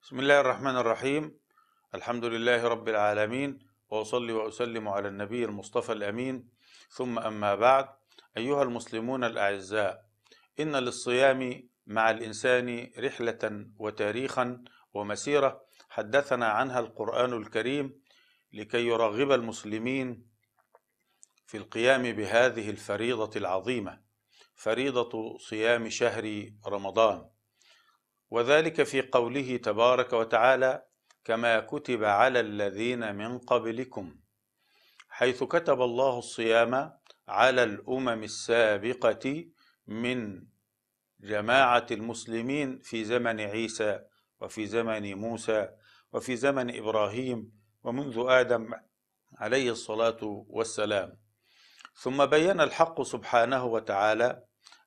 بسم الله الرحمن الرحيم. الحمد لله رب العالمين، وأصلي وأسلم على النبي المصطفى الأمين، ثم أما بعد. أيها المسلمون الأعزاء، إن للصيام مع الإنسان رحلة وتاريخا ومسيرة حدثنا عنها القرآن الكريم لكي يرغب المسلمين في القيام بهذه الفريضة العظيمة، فريضة صيام شهر رمضان، وذلك في قوله تبارك وتعالى: كما كتب على الذين من قبلكم، حيث كتب الله الصيام على الأمم السابقة من جماعة المسلمين في زمن عيسى وفي زمن موسى وفي زمن إبراهيم ومنذ آدم عليه الصلاة والسلام. ثم بين الحق سبحانه وتعالى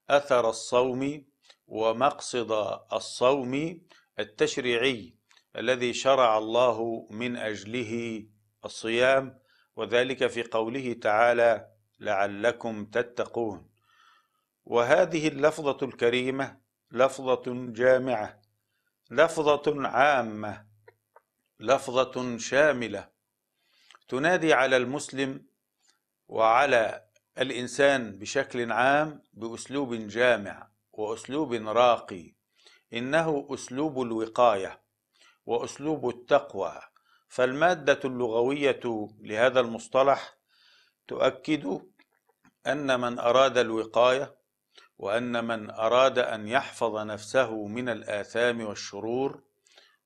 أثر الصوم ومقصد الصوم التشريعي الذي شرع الله من أجله الصيام، وذلك في قوله تعالى: لعلكم تتقون. وهذه اللفظة الكريمة لفظة جامعة، لفظة عامة، لفظة شاملة، تنادي على المسلم وعلى الإنسان بشكل عام بأسلوب جامع وأسلوب راقي. إنه أسلوب الوقاية وأسلوب التقوى. فالمادة اللغوية لهذا المصطلح تؤكد أن من أراد الوقاية، وأن من أراد أن يحفظ نفسه من الآثام والشرور،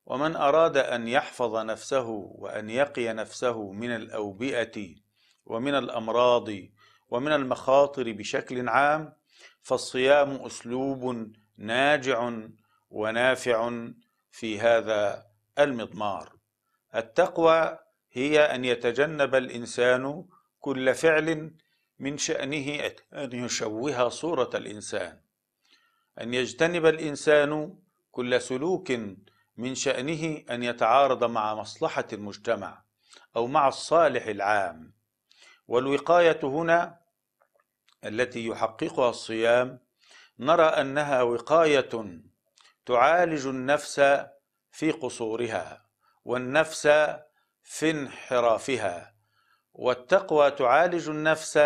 ومن أراد أن يحفظ نفسه وأن يقي نفسه من الأوبئة ومن الأمراض ومن المخاطر بشكل عام، فالصيام أسلوب ناجع ونافع في هذا المضمار. التقوى هي أن يتجنب الإنسان كل فعل من شأنه أن يشوه صورة الإنسان، أن يجتنب الإنسان كل سلوك من شأنه أن يتعارض مع مصلحة المجتمع أو مع الصالح العام. والوقاية هنا التي يحققها الصيام نرى أنها وقاية تعالج النفس في قصورها، والنفس في انحرافها، والتقوى تعالج النفس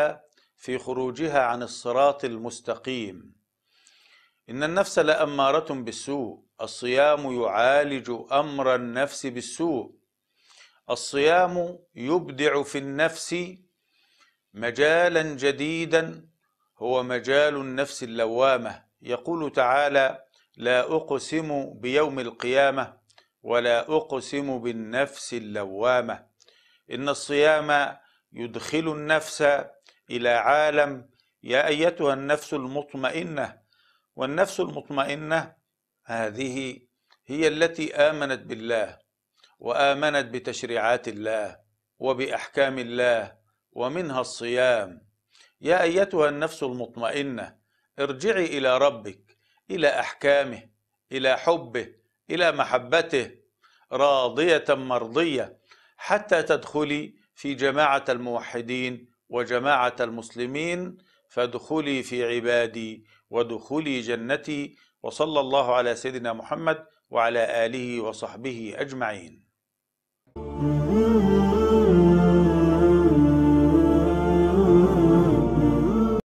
في خروجها عن الصراط المستقيم. إن النفس لأمارة بالسوء، الصيام يعالج أمر النفس بالسوء. الصيام يبدع في النفس مجالا جديدا، هو مجال النفس اللوامة. يقول تعالى: لا أقسم بيوم القيامة ولا أقسم بالنفس اللوامة. إن الصيام يدخل النفس إلى عالم يا أيتها النفس المطمئنة. والنفس المطمئنة هذه هي التي آمنت بالله وآمنت بتشريعات الله وبأحكام الله، ومنها الصيام. يا أيتها النفس المطمئنة، ارجعي إلى ربك، إلى أحكامه، إلى حبه، إلى محبته، راضية مرضية، حتى تدخلي في جماعة الموحدين وجماعة المسلمين، فادخلي في عبادي وادخلي جنتي. وصلى الله على سيدنا محمد وعلى آله وصحبه أجمعين.